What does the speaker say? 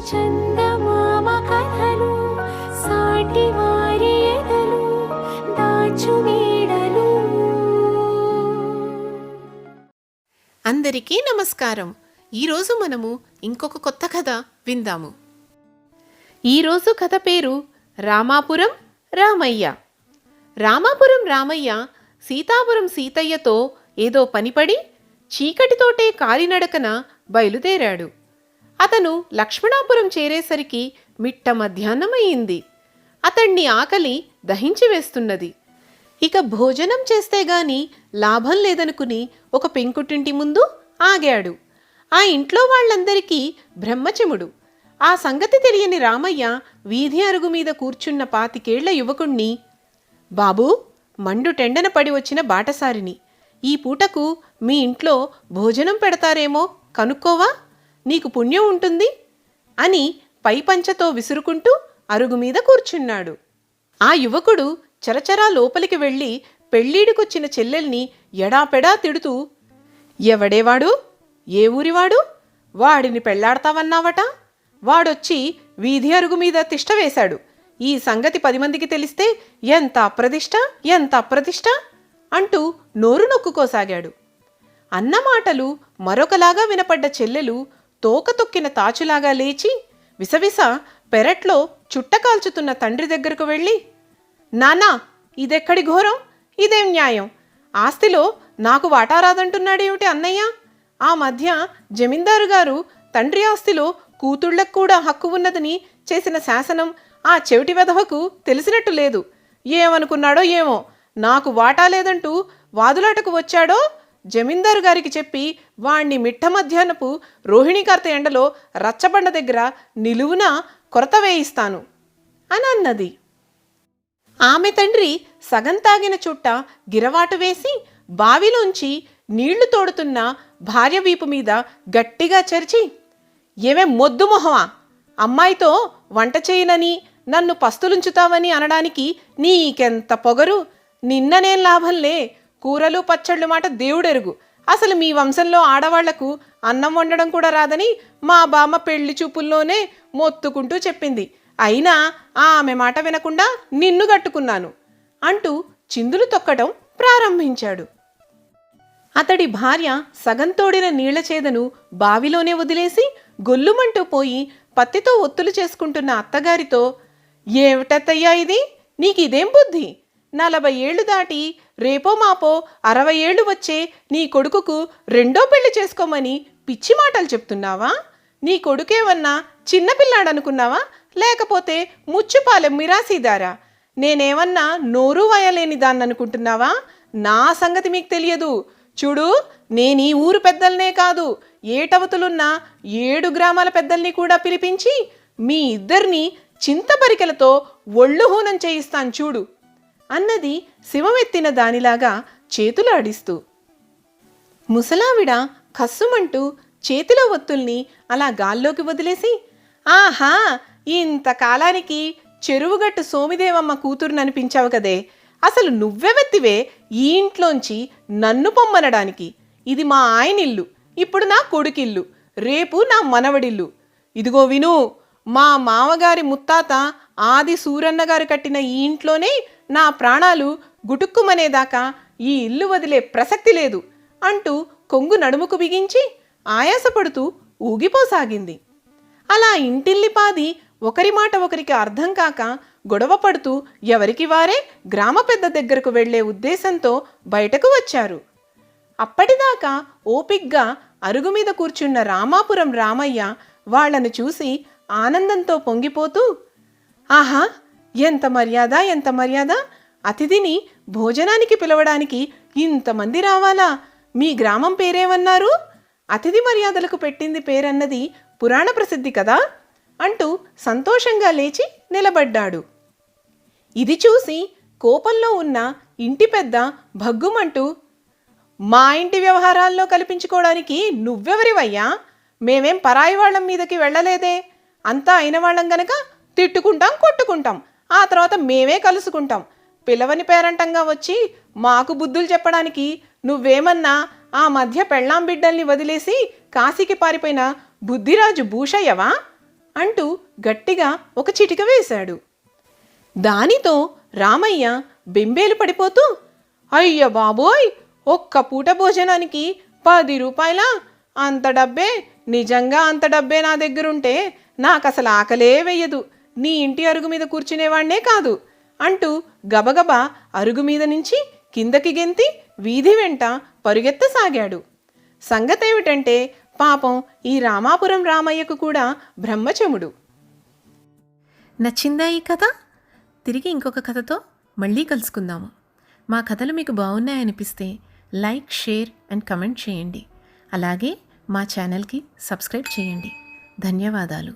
చందమామ కథలు సాటి వారి ఎదలు దాచు నీడలు. అందరికీ నమస్కారం. ఈరోజు మనము ఇంకొక కొత్త కథ విందాము. ఈరోజు కథ పేరు రామాపురం రామయ్య. రామాపురం రామయ్య సీతాపురం సీతయ్యతో ఏదో పనిపడి చీకటితోటే కాలినడకన బయలుదేరాడు. అతను లక్ష్మణాపురం చేరేసరికి మిట్ట మధ్యాహ్నమయ్యింది. అతణ్ణి ఆకలి దహించి వేస్తున్నది. ఇక భోజనం చేస్తే గాని లాభం లేదనుకుని ఒక పెంకుటింటి ముందు ఆగాడు. ఆ ఇంట్లో వాళ్ళందరికీ బ్రహ్మచముడు. ఆ సంగతి తెలియని రామయ్య వీధి అరుగు మీద కూర్చున్న 25 యువకుణ్ణి, బాబూ, మండు టెండన పడి వచ్చిన బాటసారిని, ఈ పూటకు మీ ఇంట్లో భోజనం పెడతారేమో కనుక్కోవా, నీకు పుణ్యం ఉంటుంది అని పైపంచతో విసురుకుంటూ అరుగు మీద కూర్చున్నాడు. ఆ యువకుడు చరచరా లోపలికి వెళ్ళి పెళ్ళీడికొచ్చిన చెల్లెల్ని ఎడాపెడా తిడుతూ, ఎవడేవాడు, ఏ ఊరివాడు, వాడిని పెళ్లాడతావన్నావట, వాడొచ్చి వీధి అరుగు మీద తిష్ట వేశాడు, ఈ సంగతి 10 మందికి తెలిస్తే ఎంత అప్రదిష్ట, ఎంత అప్రదిష్ట అంటూ నోరు నొక్కుకోసాగాడు. అన్న మాటలు మరొకలాగా వినపడ్డ చెల్లెలు తోక తొక్కిన తాచులాగా లేచి విసవిస పెరట్లో చుట్ట కాల్చుతున్న తండ్రి దగ్గరకు వెళ్ళి, నాన్నా, ఇదెక్కడి ఘోరం, ఇదేం న్యాయం, ఆస్తిలో నాకు వాటా రాదంటున్నాడేమిటి అన్నయ్య, ఆ మధ్య జమీందారు గారు తండ్రి ఆస్తిలో కూతుళ్లకు కూడా హక్కు ఉన్నదని చేసిన శాసనం ఆ చెవిటి వెధవకు తెలిసినట్టు లేదు, ఏమనుకున్నాడో ఏమో, నాకు వాటా లేదంటూ వాదులాటకు వచ్చాడో జమీందారు గారికి చెప్పి వాణ్ణి మిట్ట మధ్యాహ్నపు రోహిణీకార్త ఎండలో రచ్చబండ దగ్గర నిలువున కొరత వేయిస్తాను అని అన్నది. ఆమె తండ్రి సగం తాగిన చుట్ట గిరవాటు వేసి బావిలోంచి నీళ్లు తోడుతున్న భార్య వీపు మీద గట్టిగా చరిచి, ఏమే మొద్దు మొహమా, అమ్మాయితో వంట చేయనని నన్ను పస్తులుంచుతావని అనడానికి నీకెంత పొగరు, నిన్ననేం లాభంలే, కూరలు పచ్చళ్ళు మాట దేవుడెరుగు, అసలు మీ వంశంలో ఆడవాళ్లకు అన్నం వండడం కూడా రాదని మా బామ్మ పెళ్లి చూపుల్లోనే మొత్తుకుంటూ చెప్పింది, అయినా ఆమె మాట వినకుండా నిన్ను గట్టుకున్నాను అంటూ చిందులు తొక్కడం ప్రారంభించాడు. అతడి భార్య సగం తోడిన నీళ్ల చేదను బావిలోనే వదిలేసి గొల్లుమంటూ పోయి పత్తితో ఒత్తులు చేసుకుంటున్న అత్తగారితో, ఏమిటత్తయ్యా ఇది, నీకిదేం బుద్ధి, 40 ఏళ్లు దాటి రేపో మాపో 60 ఏళ్లు వచ్చే నీ కొడుకుకు రెండో పెళ్లి చేసుకోమని పిచ్చి మాటలు చెప్తున్నావా, నీ కొడుకేమన్నా చిన్నపిల్లాడనుకున్నావా, లేకపోతే ముచ్చుపాలెం మిరాసీదారా, నేనేమన్నా నోరు వయలేని దాన్ననుకుంటున్నావా, నా సంగతి మీకు తెలియదు, చూడు, నేనీ ఊరు పెద్దల్నే కాదు, ఏటవతులున్న 7 గ్రామాల పెద్దల్ని కూడా పిలిపించి మీ ఇద్దరిని చింతపరికెలతో ఒళ్ళు హూనం చేయిస్తాను చూడు అన్నది శివమెత్తిన దానిలాగా చేతులు ఆడిస్తూ. ముసలావిడ కస్సుమంటూ చేతిలో ఒత్తుల్ని అలా గాల్లోకి వదిలేసి, ఆహా, ఇంతకాలానికి చెరువుగట్టు సోమిదేవమ్మ కూతురుననిపించావు కదే, అసలు నువ్వెవెత్తివే ఈ ఇంట్లోంచి నన్ను పొమ్మనడానికి, ఇది మా ఆయనిల్లు, ఇప్పుడు నా కొడుకిల్లు, రేపు నా మనవడిల్లు, ఇదిగో విను, మా మామగారి ముత్తాత ఆది సూరన్నగారు కట్టిన ఈ ఇంట్లోనే నా ప్రాణాలు గుటుక్కుమనేదాకా ఈ ఇల్లు వదిలే ప్రసక్తి లేదు అంటూ కొంగు నడుముకు బిగించి ఆయాసపడుతూ ఊగిపోసాగింది. అలా ఇంటిల్లిపాది ఒకరి మాట ఒకరికి అర్థం కాక గొడవ పడుతూ ఎవరికి వారే గ్రామ పెద్ద దగ్గరకు వెళ్లే ఉద్దేశంతో బయటకు వచ్చారు. అప్పటిదాకా ఓపిగ్గా అరుగు మీద కూర్చున్న రామాపురం రామయ్య వాళ్లను చూసి ఆనందంతో పొంగిపోతూ, ఆహా, ఎంత మర్యాద, ఎంత మర్యాద, అతిథిని భోజనానికి పిలవడానికి ఇంతమంది రావాలా, మీ గ్రామం పేరేమన్నారు, అతిథి మర్యాదలకు పెట్టింది పేరన్నది పురాణ ప్రసిద్ధి కదా అంటూ సంతోషంగా లేచి నిలబడ్డాడు. ఇది చూసి కోపంలో ఉన్న ఇంటి పెద్ద భగ్గుమంటూ, మా ఇంటి వ్యవహారాల్లో కల్పించుకోవడానికి నువ్వెవరివయ్యా, మేమేం పరాయి వాళ్ళం మీదకి వెళ్ళలేదే, అంతా అయిన వాళ్ళం గనక తిట్టుకుంటాం, కొట్టుకుంటాం, ఆ తర్వాత మేమే కలుసుకుంటాం, పిలవని పేరంటంగా వచ్చి మాకు బుద్ధులు చెప్పడానికి నువ్వేమన్నా ఆ మధ్య పెళ్ళాం బిడ్డల్ని వదిలేసి కాశీకి పారిపోయిన బుద్ధిరాజు భూషయ్యవా అంటూ గట్టిగా ఒక చిటిక వేశాడు. దానితో రామయ్య బెంబేలు పడిపోతూ, అయ్య బాబోయ్, ఒక్క పూట భోజనానికి 10 రూపాయలా? అంత డబ్బే? నిజంగా అంత డబ్బే నా దగ్గరుంటే నాకసలు ఆకలే వెయ్యదు, నీ ఇంటి అరుగు మీద కూర్చునేవాణ్ణే కాదు అంటూ గబగబా అరుగు మీద నుంచి కిందకి గెంతి వీధి వెంట పరుగెత్తసాగాడు. సంగతేమిటంటే పాపం ఈ రామాపురం రామయ్యకు కూడా బ్రహ్మచముడు. నచ్చిందా ఈ కథ? తిరిగి ఇంకొక కథతో మళ్ళీ కలుసుకుందాము. మా కథలు మీకు బాగున్నాయనిపిస్తే లైక్, షేర్ అండ్ కమెంట్ చేయండి. అలాగే మా ఛానల్కి సబ్స్క్రైబ్ చేయండి. ధన్యవాదాలు.